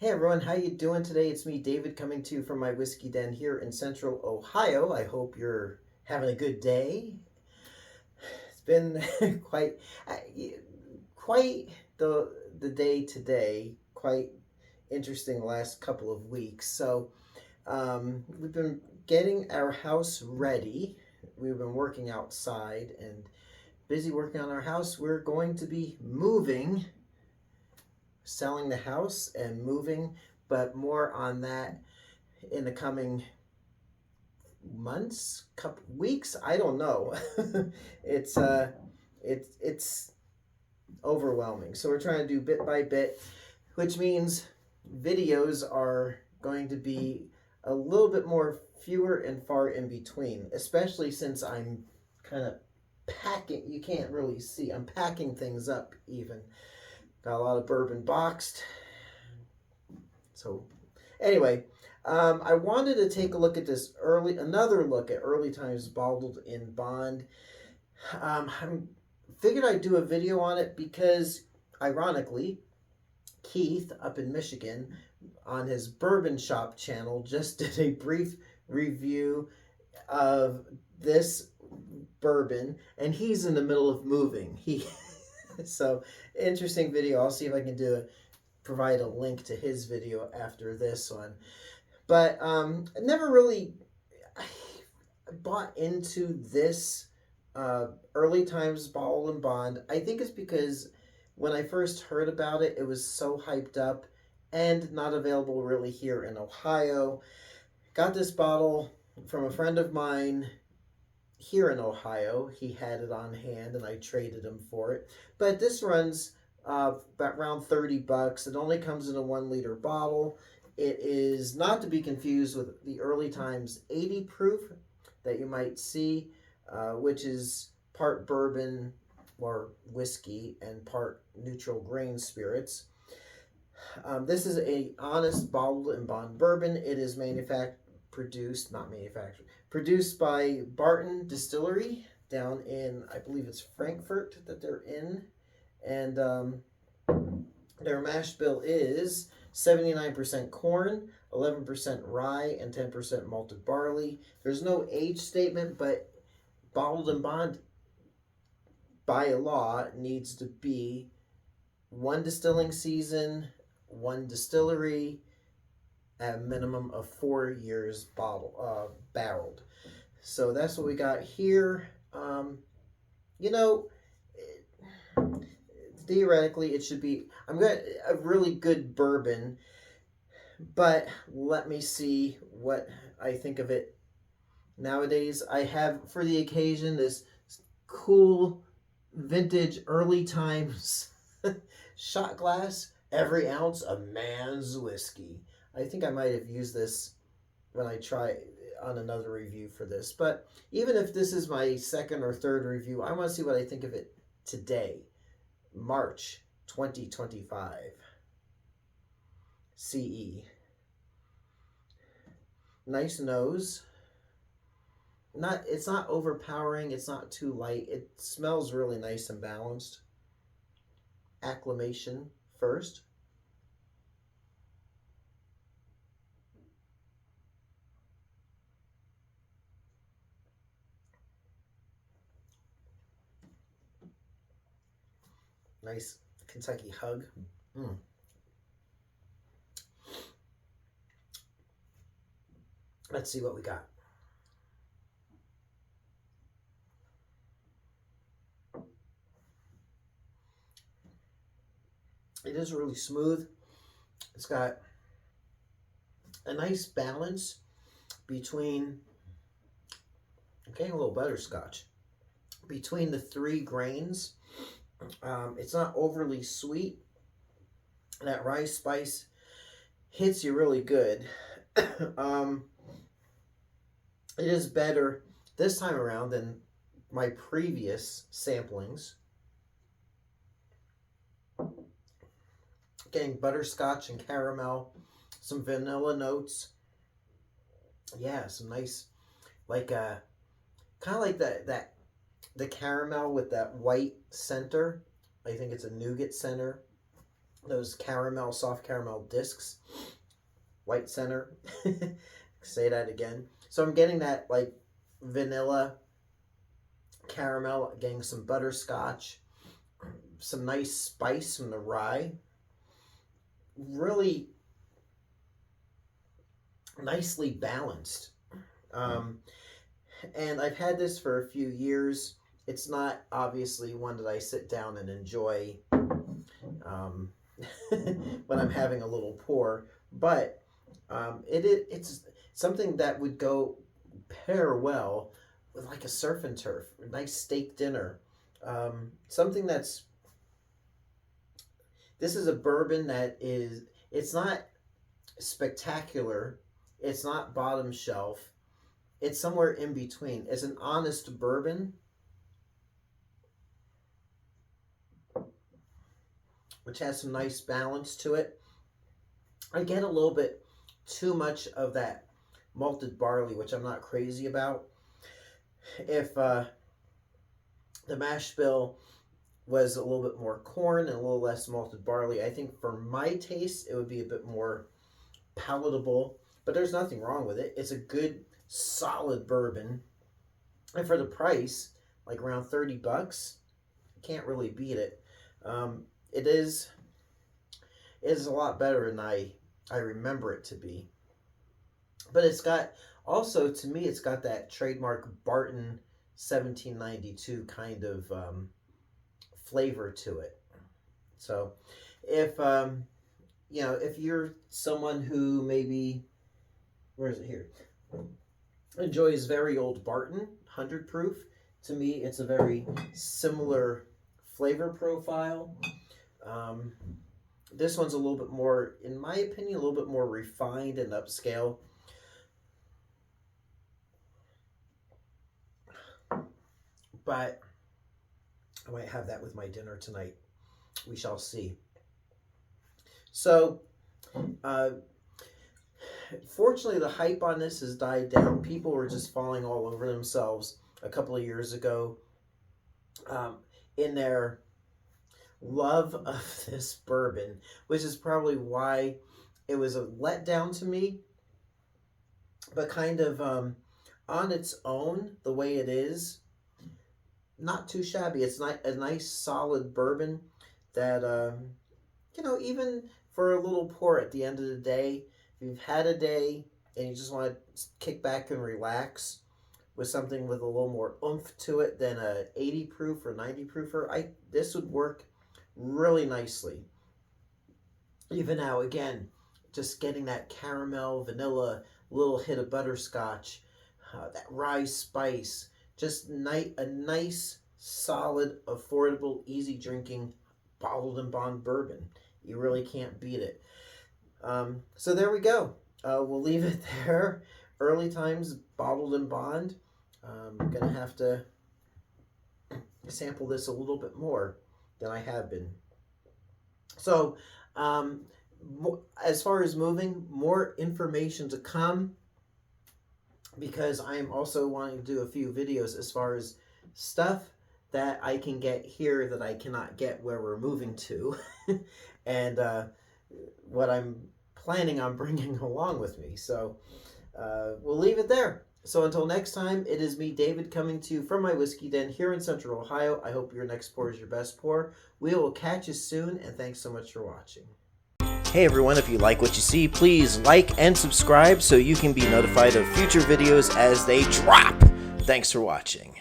Hey everyone, how you doing today? It's me, David, coming to you from my whiskey den here in Central Ohio. I hope you're having a good day. It's been uh, quite the day today. Quite interesting the last couple of weeks. We've been getting our house ready. We've been working outside and busy working on our house. We're going to be moving, selling the house and moving, but more on that in the coming months, couple weeks. I don't know. it's it's overwhelming. So we're trying to do bit by bit, which means videos are going to be a little bit more fewer and far in between, especially since I'm kind of packing. You can't really see. I'm packing things up even. Got a lot of bourbon boxed. So anyway, I wanted to take a look at another look at early times bottled in bond. I figured I'd do a video on it because, ironically, Keith up in Michigan on his Bourbon Shop channel just did a brief review of this bourbon, and he's in the middle of moving. So interesting video. I'll see if I can provide a link to his video after this one. But I never really bought into this early times bottle and bond. I think it's because when I first heard about it, it was so hyped up and not available really here in Ohio. Got this bottle from a friend of mine here in Ohio. He had it on hand and I traded him for it. But this runs about around $30. It only comes in a 1 liter bottle. It is not to be confused with the early times 80 proof that you might see, which is part bourbon or whiskey and part neutral grain spirits. This is a honest bottled and bond bourbon. It is produced by Barton Distillery down in, I believe it's Frankfurt that they're in. And their mash bill is 79% corn, 11% rye, and 10% malted barley. There's no age statement, but bottled and bond by law needs to be 1 distilling season, 1 distillery, at a minimum of 4 years barreled. So that's what we got here. You know, theoretically it should be a really good bourbon, but let me see what I think of it nowadays. I have for the occasion this cool vintage early times shot glass, every ounce a man's whiskey. I think I might have used this when I try on another review for this, but even if this is my second or third review, I want to see what I think of it today, March 2025 CE. Nice nose. It's not overpowering, it's not too light. It smells really nice and balanced. Acclimation first. Nice Kentucky hug. Mm. Let's see what we got. It is really smooth. It's got a nice balance between, okay, a little butterscotch, between the 3 grains. It's not overly sweet. That rice spice hits you really good. It is better this time around than my previous samplings. Getting butterscotch and caramel, some vanilla notes. Yeah, some nice, like kind of like the caramel with that white center. I think it's a nougat center. those soft caramel discs, white center. Say that again. So I'm getting that like vanilla caramel, getting some butterscotch, some nice spice from the rye. Really nicely balanced. And I've had this for a few years. It's not obviously one that I sit down and enjoy when I'm having a little pour, but it's something that would pair well with like a surf and turf, a nice steak dinner. Something this is a bourbon it's not spectacular, it's not bottom shelf, it's somewhere in between. It's an honest bourbon, which has some nice balance to it. I get a little bit too much of that malted barley, which I'm not crazy about. If the mash bill was a little bit more corn and a little less malted barley, I think for my taste it would be a bit more palatable, but there's nothing wrong with it. It's a good solid bourbon, and for the price, like around $30, can't really beat it. It is a lot better than I remember it to be, but it's got also, to me, it's got that trademark Barton 1792 kind of flavor to it. So if if you're someone who maybe, where is it here, enjoys very old Barton 100 proof, to me it's a very similar flavor profile. This one's a little bit more, in my opinion, a little bit more refined and upscale. But I might have that with my dinner tonight. We shall see. So, fortunately, the hype on this has died down. People were just falling all over themselves a couple of years ago in their love of this bourbon, which is probably why it was a letdown to me. But kind of on its own, the way it is, not too shabby. It's not a nice solid bourbon that even for a little pour at the end of the day, if you've had a day and you just want to kick back and relax with something with a little more oomph to it than a 80 proof or 90 proofer, this would work really nicely. Even now, again, just getting that caramel, vanilla, little hit of butterscotch, that rye spice, just a nice, solid, affordable, easy drinking, bottled and bond bourbon. You really can't beat it. So there we go. We'll leave it there. Early times, bottled and bond. I'm going to have to sample this a little bit more than I have been. So, as far as moving, more information to come, because I am also wanting to do a few videos as far as stuff that I can get here that I cannot get where we're moving to, and what I'm planning on bringing along with me. So we'll leave it there. So until next time, it is me, David, coming to you from my whiskey den here in Central Ohio. I hope your next pour is your best pour. We will catch you soon, and thanks so much for watching. Hey everyone, if you like what you see, please like and subscribe so you can be notified of future videos as they drop. Thanks for watching.